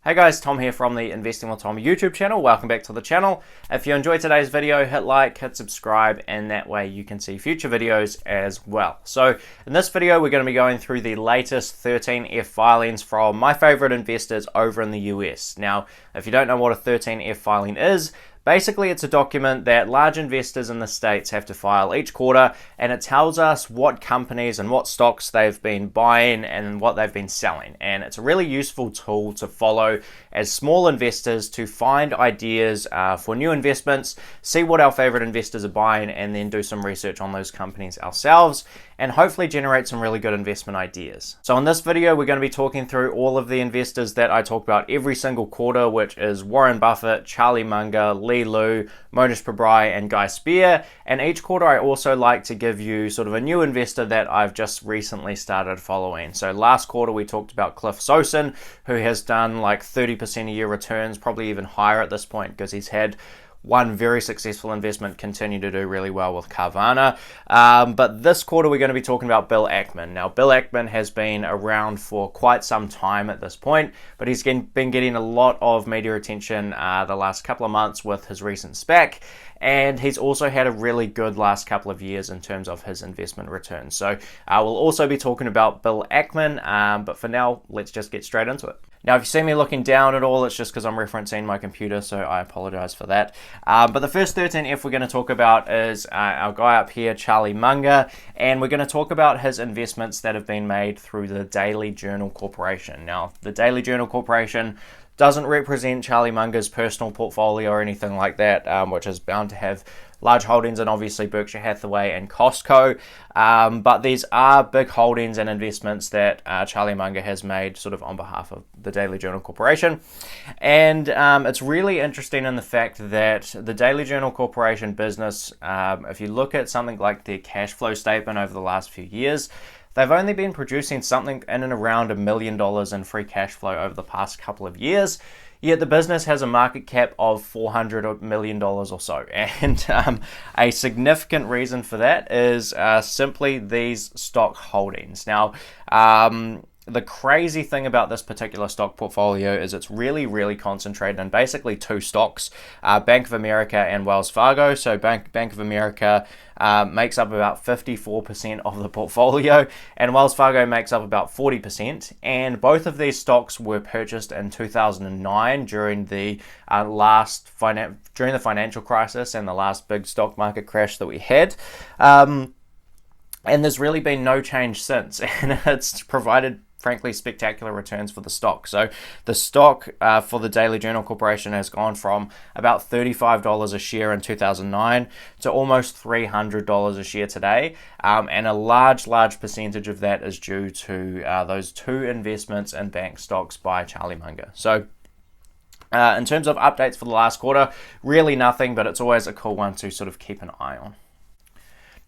Hey guys, Tom here from the Investing with Tom YouTube channel. Welcome back to the channel. If you enjoyed today's video, hit like, hit subscribe, and that way you can see future videos as well. So in this video, we're going to be going through the latest 13F filings from my favorite investors over in the US. Now, if you don't know what a 13F filing is, basically, it's a document that large investors in the States have to file each quarter, and it tells us what companies and what stocks they've been buying and what they've been selling. And it's a really useful tool to follow as small investors to find ideas for new investments, see what our favorite investors are buying, and then do some research on those companies ourselves, and hopefully generate some really good investment ideas. So in this video, we're going to be talking through all of the investors that I talk about every single quarter, which is Warren Buffett, Charlie Munger, Lee Lu, Pabrai, and Spier. And each quarter I also like to give you sort of a new investor that I've just recently started following. So last quarter we talked about Cliff Sosin, who has done like 30% a year returns, probably even higher at this point because he's had one very successful investment continue to do really well with Carvana. But this quarter we're going to be talking about Bill Ackman. Now, Bill Ackman has been around for quite some time at this point, but he's been getting a lot of media attention the last couple of months with his recent SPAC, and he's also had a really good last couple of years in terms of his investment returns. So we'll also be talking about Bill Ackman, but for now, let's just get straight into it. Now, if you see me looking down at all, it's just because I'm referencing my computer, so I apologize for that. But the first 13F we're going to talk about is our guy up here, Charlie Munger, and we're going to talk about his investments that have been made through the Daily Journal Corporation. Now, the Daily Journal Corporation doesn't represent Charlie Munger's personal portfolio or anything like that, which is bound to have large holdings in obviously Berkshire Hathaway and Costco, but these are big holdings and investments that Charlie Munger has made sort of on behalf of the Daily Journal Corporation. And it's really interesting in the fact that the Daily Journal Corporation business, if you look at something like their cash flow statement over the last few years, they've only been producing something in and around $1 million in free cash flow over the past couple of years, yet the business has a market cap of $400 million or so. And a significant reason for that is simply these stock holdings. Now, the crazy thing about this particular stock portfolio is it's really, really concentrated in basically two stocks, Bank of America and Wells Fargo. So Bank of America makes up about 54% of the portfolio, and Wells Fargo makes up about 40%. And both of these stocks were purchased in 2009 during the financial crisis and the last big stock market crash that we had. And there's really been no change since, and it's provided frankly spectacular returns for the stock. So the stock for the Daily Journal Corporation has gone from about $35 a share in 2009 to almost $300 a share today, and a large percentage of that is due to those two investments in bank stocks by Charlie Munger. So in terms of updates for the last quarter, really nothing, but it's always a cool one to sort of keep an eye on.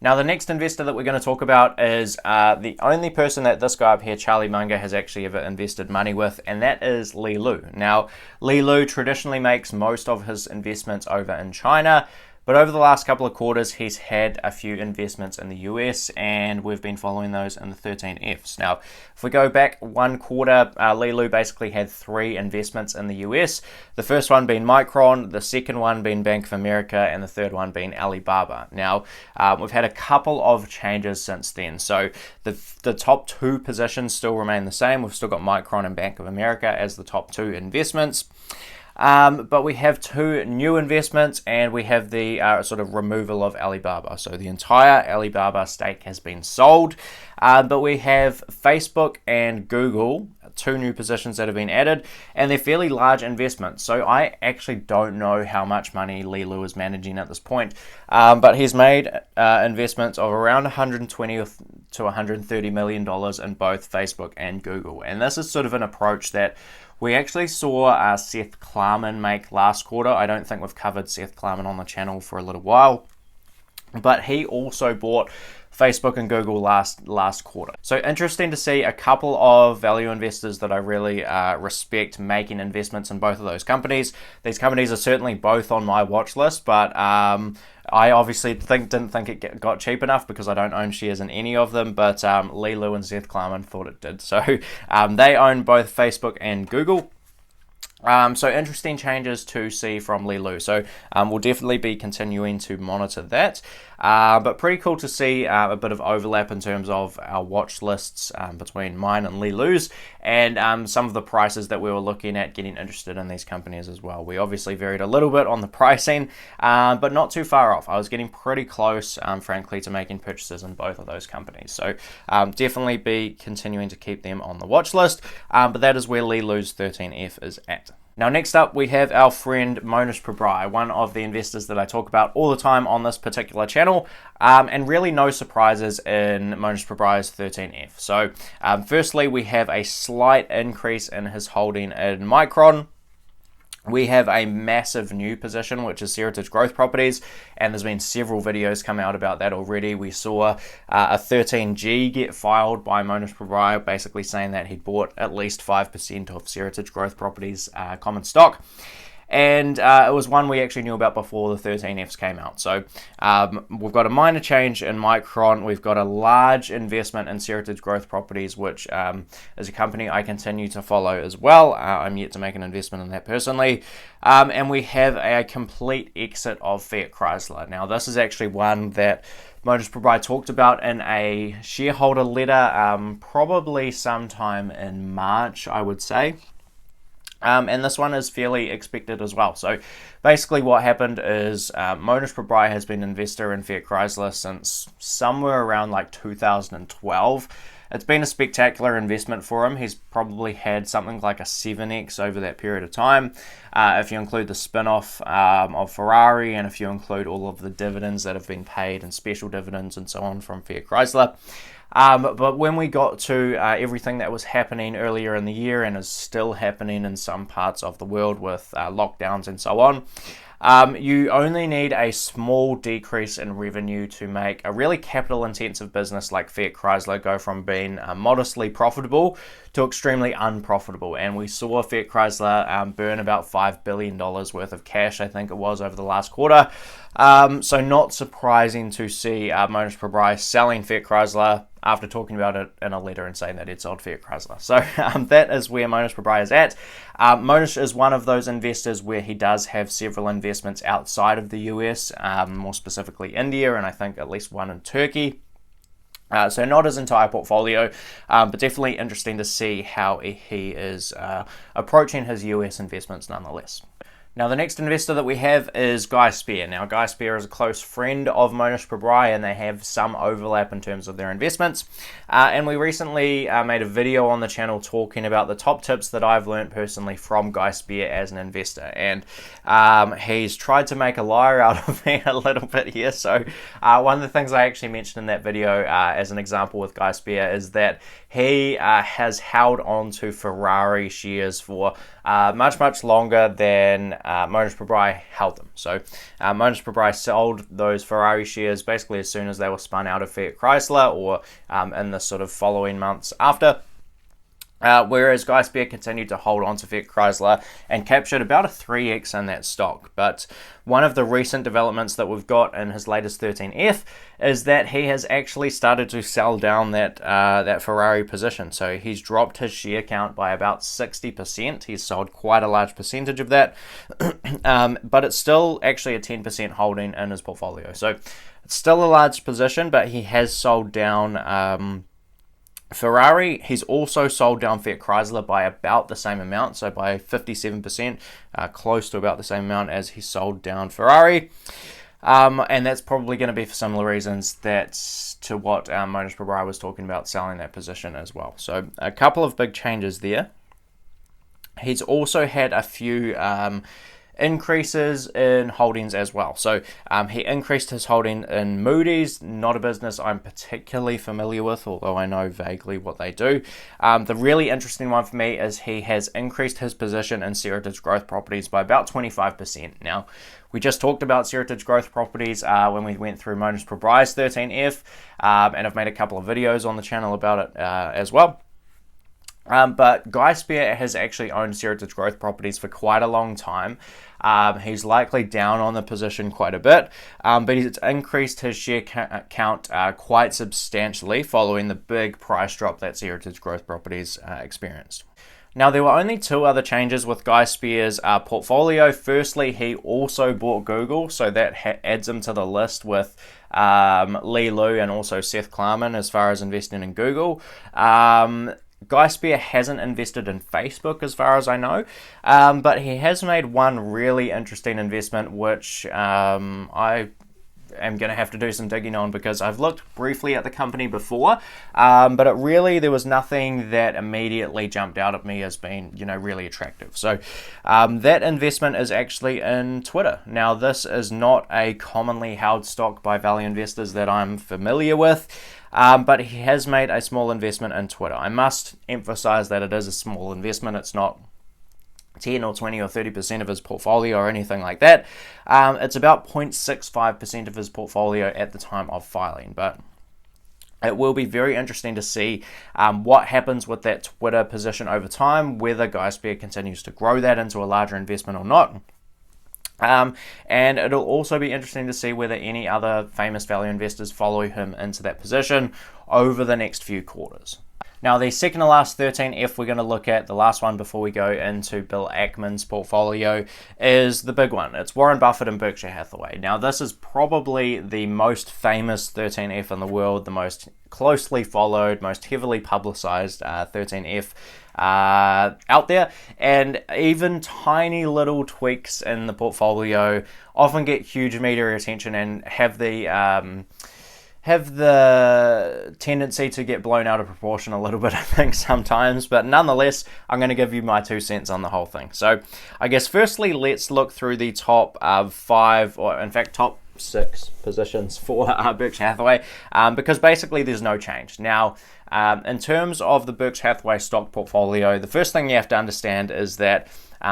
Now, the next investor that we're going to talk about is the only person that this guy up here, Charlie Munger, has actually ever invested money with, and that is Lee Lu. Now, Lee Lu traditionally makes most of his investments over in China, but over the last couple of quarters, he's had a few investments in the US, and we've been following those in the 13Fs. Now, if we go back one quarter, Lee Lu basically had three investments in the US. The first one being Micron, the second one being Bank of America, and the third one being Alibaba. Now, we've had a couple of changes since then. So the top two positions still remain the same. We've still got Micron and Bank of America as the top two investments. But we have two new investments, and we have the sort of removal of Alibaba. So the entire Alibaba stake has been sold, but we have Facebook and Google, two new positions that have been added, and they're fairly large investments. So I actually don't know how much money Lee Lu is managing at this point, but he's made investments of around $120 to $130 million in both Facebook and Google. And this is sort of an approach that we actually saw Seth Klarman make last quarter. I don't think we've covered Seth Klarman on the channel for a little while, but he also bought Facebook and Google last quarter. So interesting to see a couple of value investors that I really respect making investments in both of those companies. These companies are certainly both on my watch list, but I obviously didn't think it got cheap enough because I don't own shares in any of them, but Lee Lu and Seth Klarman thought it did. So they own both Facebook and Google. So interesting changes to see from Li Lu. So we'll definitely be continuing to monitor that. But pretty cool to see a bit of overlap in terms of our watch lists between mine and Li Lu's, and some of the prices that we were looking at getting interested in these companies as well. We obviously varied a little bit on the pricing, but not too far off. I was getting pretty close, frankly, to making purchases in both of those companies. So definitely be continuing to keep them on the watch list, but that is where Li Lu's 13F is at. Now, next up, we have our friend Mohnish Pabrai, one of the investors that I talk about all the time on this particular channel, and really no surprises in Mohnish Pabrai's 13F. So, firstly, we have a slight increase in his holding in Micron. We have a massive new position, which is Sharesight Growth Properties, and there's been several videos come out about that already. We saw a 13G get filed by Mohnish Pabrai, basically saying that he'd bought at least 5% of Sharesight Growth Properties common stock. And it was one we actually knew about before the 13Fs came out. So we've got a minor change in Micron. We've got a large investment in Sharesight Growth Properties, which is a company I continue to follow as well. I'm yet to make an investment in that personally. And we have a complete exit of Fiat Chrysler. Now, this is actually one that Mohnish Pabrai talked about in a shareholder letter probably sometime in March, I would say. And this one is fairly expected as well. So basically what happened is Mohnish Pabrai has been an investor in Fiat Chrysler since somewhere around like 2012. It's been a spectacular investment for him. He's probably had something like a 7x over that period of time. If you include the spin-off of Ferrari, and if you include all of the dividends that have been paid and special dividends and so on from Fiat Chrysler. But when we got to everything that was happening earlier in the year and is still happening in some parts of the world with lockdowns and so on, you only need a small decrease in revenue to make a really capital-intensive business like Fiat Chrysler go from being modestly profitable to extremely unprofitable. And we saw Fiat Chrysler burn about $5 billion worth of cash, I think it was, over the last quarter. So not surprising to see Mohnish Pabrai selling Fiat Chrysler after talking about it in a letter and saying that he'd sold Fiat Chrysler. So that is where Mohnish Pabrai is at. Mohnish is one of those investors where he does have several investments outside of the US, more specifically India, and I think at least one in Turkey. So not his entire portfolio, but definitely interesting to see how he is approaching his US investments nonetheless. Now, the next investor that we have is Guy Spier. Now, Guy Spier is a close friend of Mohnish Pabrai, and they have some overlap in terms of their investments. And we recently made a video on the channel talking about the top tips that I've learned personally from Guy Spier as an investor. And he's tried to make a liar out of me a little bit here. So one of the things I actually mentioned in that video as an example with Guy Spier is that he has held on to Ferrari shares for much longer than Mohnish Pabrai held them. So Mohnish Pabrai sold those Ferrari shares basically as soon as they were spun out of Fiat Chrysler, or in the sort of following months after. Whereas Guy Spier continued to hold on to Fiat Chrysler and captured about a 3x in that stock. But one of the recent developments that we've got in his latest 13F is that he has actually started to sell down that Ferrari position. So he's dropped his share count by about 60%. He's sold quite a large percentage of that, but it's still actually a 10% holding in his portfolio. So it's still a large position, but he has sold down Ferrari. He's also sold down Fiat Chrysler by about the same amount, so by 57%, close to about the same amount as he sold down Ferrari. And that's probably going to be for similar reasons that's to what Mohnish Pabrai was talking about selling that position as well. So a couple of big changes there. He's also had a few increases in holdings as well. So he increased his holding in Moody's, not a business I'm particularly familiar with, although I know vaguely what they do. The really interesting one for me is he has increased his position in Sharesight Growth Properties by about 25%. Now, we just talked about Sharesight Growth Properties when we went through Mohnish Pabrai's 13F, and I've made a couple of videos on the channel about it as well. But Guy Spier has actually owned Sharesight Growth Properties for quite a long time. He's likely down on the position quite a bit, but he's increased his share count quite substantially following the big price drop that Sharesight Growth Properties experienced. Now, there were only two other changes with Guy Spier's portfolio. Firstly, he also bought Google, so that adds him to the list with Lee Lu and also Seth Klarman as far as investing in Google. Guy Spier hasn't invested in Facebook as far as I know, but he has made one really interesting investment which I am going to have to do some digging on, because I've looked briefly at the company before, but there was nothing that immediately jumped out at me as being, really attractive. So that investment is actually in Twitter. Now, this is not a commonly held stock by value investors that I'm familiar with, but he has made a small investment in Twitter. I must emphasize that it is a small investment. It's not 10 or 20 or 30% of his portfolio or anything like that. It's about 0.65% of his portfolio at the time of filing, but it will be very interesting to see what happens with that Twitter position over time, whether Guy Spier continues to grow that into a larger investment or not. And it'll also be interesting to see whether any other famous value investors follow him into that position over the next few quarters. Now, the second to last 13F we're going to look at, the last one before we go into Bill Ackman's portfolio, is the big one. It's Warren Buffett and Berkshire Hathaway. Now, this is probably the most famous 13F in the world, the most closely followed, most heavily publicized 13F out there, and even tiny little tweaks in the portfolio often get huge media attention and have the tendency to get blown out of proportion a little bit, I think, sometimes. But nonetheless, I'm going to give you my 2 cents on the whole thing. So I guess firstly, let's look through the top 5, or in fact top 6 positions for Berkshire Hathaway, because basically there's no change. Now, in terms of the Berkshire Hathaway stock portfolio, the first thing you have to understand is that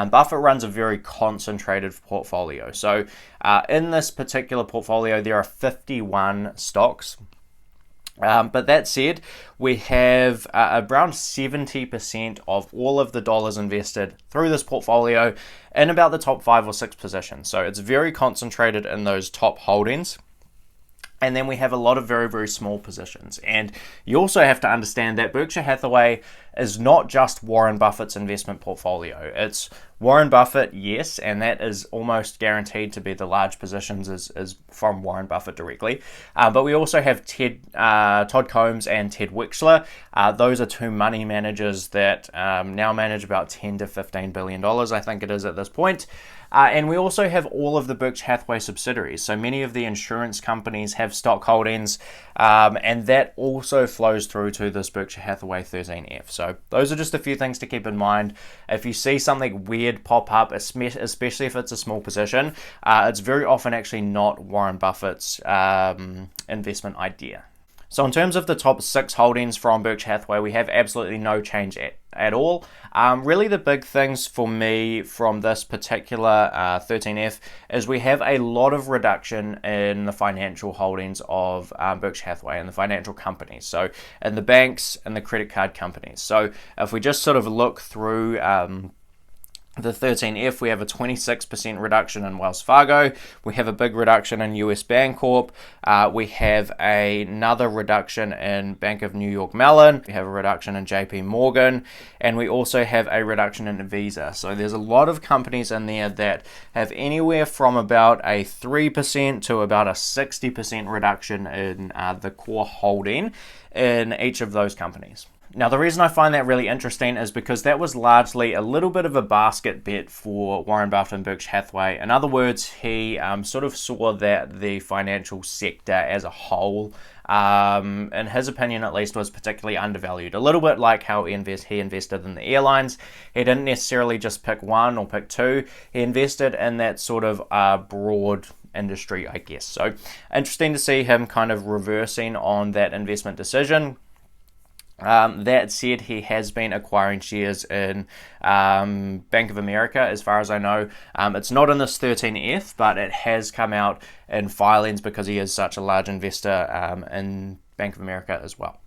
Buffett runs a very concentrated portfolio. So in this particular portfolio, there are 51 stocks. But that said, we have around 70% of all of the dollars invested through this portfolio in about the top 5 or 6 positions. So it's very concentrated in those top holdings. And then we have a lot of very, very small positions. And you also have to understand that Berkshire Hathaway is not just Warren Buffett's investment portfolio. It's Warren Buffett, yes, and that is almost guaranteed to be the large positions is from Warren Buffett directly. But we also have Todd Combs and Ted Wexler. Those are 2 money managers that now manage about $10 to $15 billion, I think it is at this point. And we also have all of the Berkshire Hathaway subsidiaries. So many of the insurance companies have stock holdings, and that also flows through to this Berkshire Hathaway 13F. So those are just a few things to keep in mind. If you see something weird pop up, especially if it's a small position, it's very often actually not Warren Buffett's investment idea. So in terms of the top 6 holdings from Berkshire Hathaway, we have absolutely no change at all. Really the big things for me from this particular 13F is we have a lot of reduction in the financial holdings of Berkshire Hathaway and the financial companies. So in the banks and the credit card companies. So if we just sort of look through the 13F, we have a 26% reduction in Wells Fargo. We have a big reduction in US Bancorp. We have another reduction in Bank of New York Mellon. We have a reduction in JP Morgan. And we also have a reduction in Visa. So there's a lot of companies in there that have anywhere from about a 3% to about a 60% reduction in the core holding in each of those companies. Now, the reason I find that really interesting is because that was largely a little bit of a basket bet for Warren Buffett and Berkshire Hathaway. In other words, he sort of saw that the financial sector as a whole, in his opinion at least, was particularly undervalued. A little bit like how he invested in the airlines. He didn't necessarily just pick one or pick 2. He invested in that sort of broad industry, I guess. So interesting to see him kind of reversing on that investment decision. That said, he has been acquiring shares in Bank of America, as far as I know. It's not in this 13F, but it has come out in filings because he is such a large investor in Bank of America as well.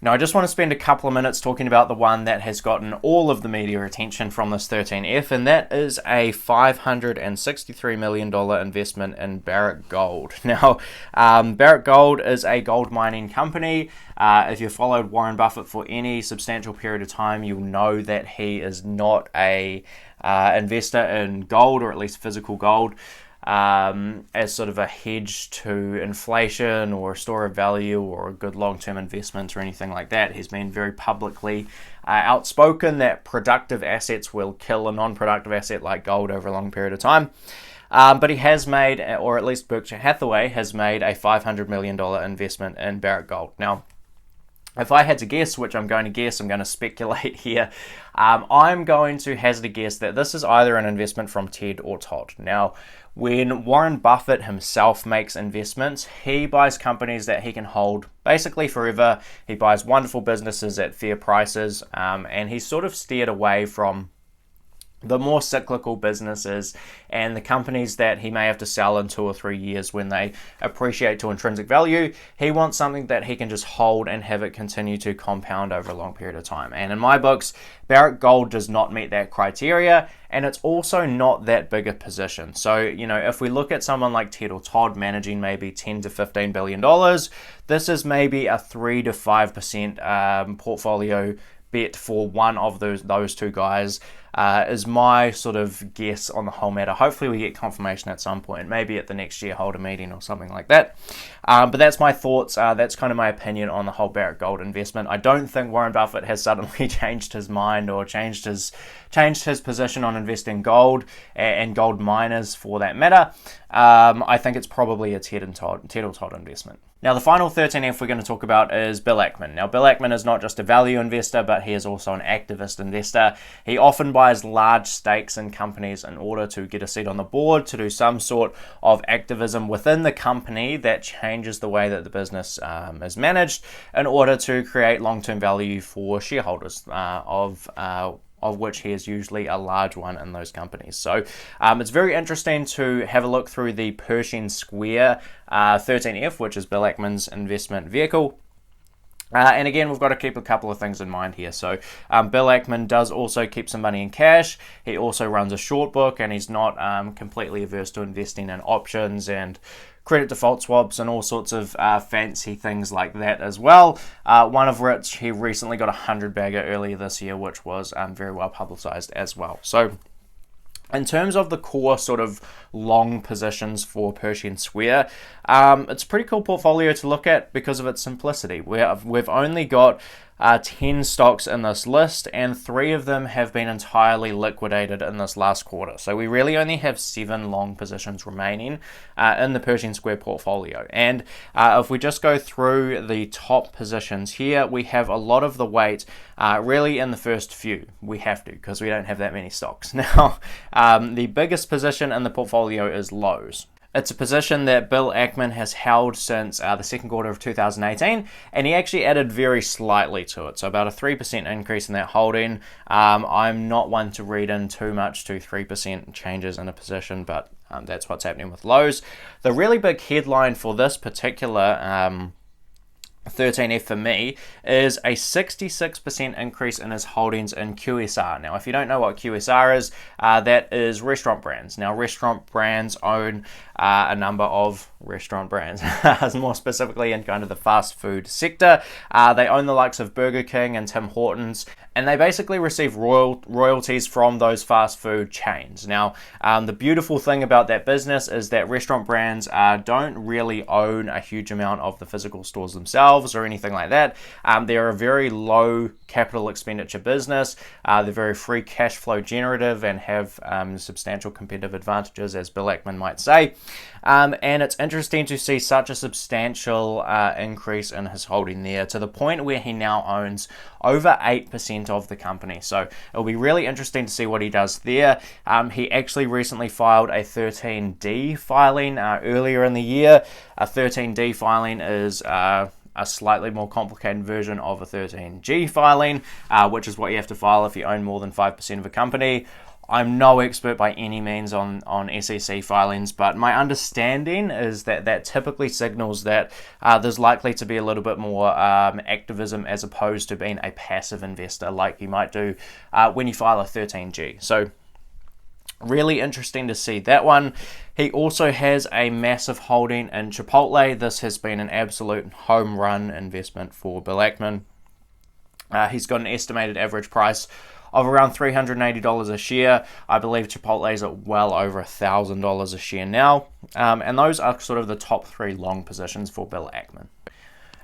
Now, I just want to spend a couple of minutes talking about the one that has gotten all of the media attention from this 13F, and that is a $563 million investment in Barrett Gold. Now, Barrett Gold is a gold mining company. If you've followed Warren Buffett for any substantial period of time, you'll know that he is not a investor in gold, or at least physical gold, as sort of a hedge to inflation or a store of value or a good long-term investment or anything like that. He's been very publicly outspoken that productive assets will kill a non-productive asset like gold over a long period of time. But he has made, or at least Berkshire Hathaway has made, a $500 million investment in Barrett Gold. Now, if I had to guess, which I'm going to guess, I'm going to speculate here, I'm going to hazard a guess that this is either an investment from Ted or Todd. Now, when Warren Buffett himself makes investments, he buys companies that he can hold basically forever. He buys wonderful businesses at fair prices, and he's sort of steered away from the more cyclical businesses and the companies that he may have to sell in 2 or 3 years when they appreciate to intrinsic value. He wants something that he can just hold and have it continue to compound over a long period of time. And in my books, Barrett Gold does not meet that criteria, and it's also not that big a position. So, if we look at someone like Ted or Todd managing maybe $10 to $15 billion, this is maybe a 3 to 5% portfolio bet for one of those two guys, is my sort of guess on the whole matter. Hopefully we get confirmation at some point, maybe at the next shareholder meeting or something like that. But that's my thoughts. That's kind of my opinion on the whole Barrett Gold investment. I don't think Warren Buffett has suddenly changed his mind or changed his position on investing gold and gold miners for that matter. I think it's probably a Ted or Todd investment. Now, the final 13F we're going to talk about is Bill Ackman. Now, Bill Ackman is not just a value investor, but he is also an activist investor. He often buys large stakes in companies in order to get a seat on the board, to do some sort of activism within the company that changes the way that the business is managed in order to create long-term value for shareholders of which he is usually a large one in those companies. So it's very interesting to have a look through the Pershing Square 13F, which is Bill Ackman's investment vehicle. And again, we've got to keep a couple of things in mind here. So Bill Ackman does also keep some money in cash. He also runs a short book, and he's not completely averse to investing in options and credit default swaps and all sorts of fancy things like that as well. One of which he recently got a 100-bagger earlier this year, which was very well publicized as well. So in terms of the core sort of long positions for Pershing Square, it's a pretty cool portfolio to look at because of its simplicity. We've only got 10 stocks in this list, and 3 of them have been entirely liquidated in this last quarter. So we really only have 7 long positions remaining in the Pershing Square portfolio. And if we just go through the top positions here, we have a lot of the weight really in the first few. We have to, because we don't have that many stocks. Now, the biggest position in the portfolio is Lowe's. It's a position that Bill Ackman has held since the second quarter of 2018, and he actually added very slightly to it, so about a 3% increase in that holding. I'm not one to read in too much to 3% changes in a position, but that's what's happening with Lowe's. The really big headline for this particular 13F for me is a 66% increase in his holdings in QSR. Now, if you don't know what QSR is, that is restaurant brands. Now, restaurant brands own a number of restaurant brands, more specifically in kind of the fast food sector. They own the likes of Burger King and Tim Hortons, and they basically receive royalties from those fast food chains. Now, the beautiful thing about that business is that restaurant brands don't really own a huge amount of the physical stores themselves or anything like that. They're a very low capital expenditure business. They're very free cash flow generative and have substantial competitive advantages, as Bill Ackman might say. And it's interesting to see such a substantial increase in his holding there, to the point where he now owns over 8% of the company. So it'll be really interesting to see what he does there. He actually recently filed a 13D filing earlier in the year. A 13D filing is a slightly more complicated version of a 13G filing, which is what you have to file if you own more than 5% of a company. I'm no expert by any means on SEC filings, but my understanding is that typically signals that there's likely to be a little bit more activism as opposed to being a passive investor like you might do when you file a 13G. So really interesting to see that one. He also has a massive holding in Chipotle. This has been an absolute home run investment for Bill Ackman. He's got an estimated average price of around $380 a share. I believe Chipotle is at well over $1,000 a share now. And those are sort of the top 3 long positions for Bill Ackman.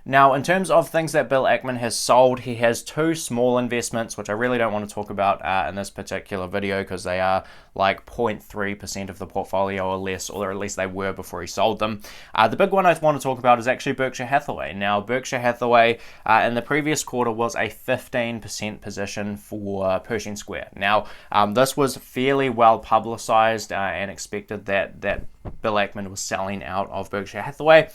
Now, in terms of things that Bill Ackman has sold, he has 2 small investments, which I really don't want to talk about in this particular video because they are like 0.3% of the portfolio or less, or at least they were before he sold them. The big one I want to talk about is actually Berkshire Hathaway. Now, Berkshire Hathaway in the previous quarter was a 15% position for Pershing Square. Now, this was fairly well publicized and expected that Bill Ackman was selling out of Berkshire Hathaway.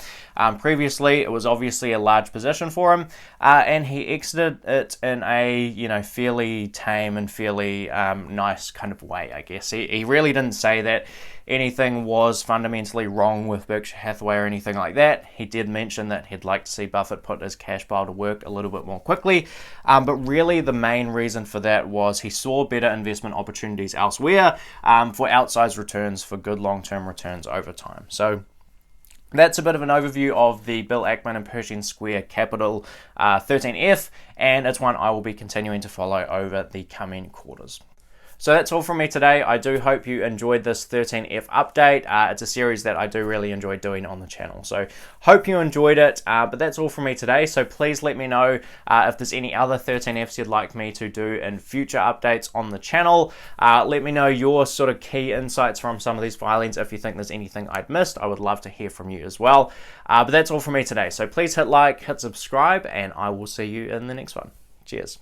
Previously, it was obviously a large position for him, and he exited it in a fairly tame and fairly nice kind of way, I guess. He really didn't say that anything was fundamentally wrong with Berkshire Hathaway or anything like that. He did mention that he'd like to see Buffett put his cash pile to work a little bit more quickly, but really the main reason for that was he saw better investment opportunities elsewhere for outsized returns, for good long-term returns over time. So that's a bit of an overview of the Bill Ackman and Pershing Square Capital 13F, and it's one I will be continuing to follow over the coming quarters. So that's all from me today. I do hope you enjoyed this 13F update. It's a series that I do really enjoy doing on the channel. So hope you enjoyed it, but that's all from me today. So please let me know if there's any other 13Fs you'd like me to do in future updates on the channel. Let me know your sort of key insights from some of these filings. If you think there's anything I'd missed, I would love to hear from you as well. But that's all from me today. So please hit like, hit subscribe, and I will see you in the next one. Cheers.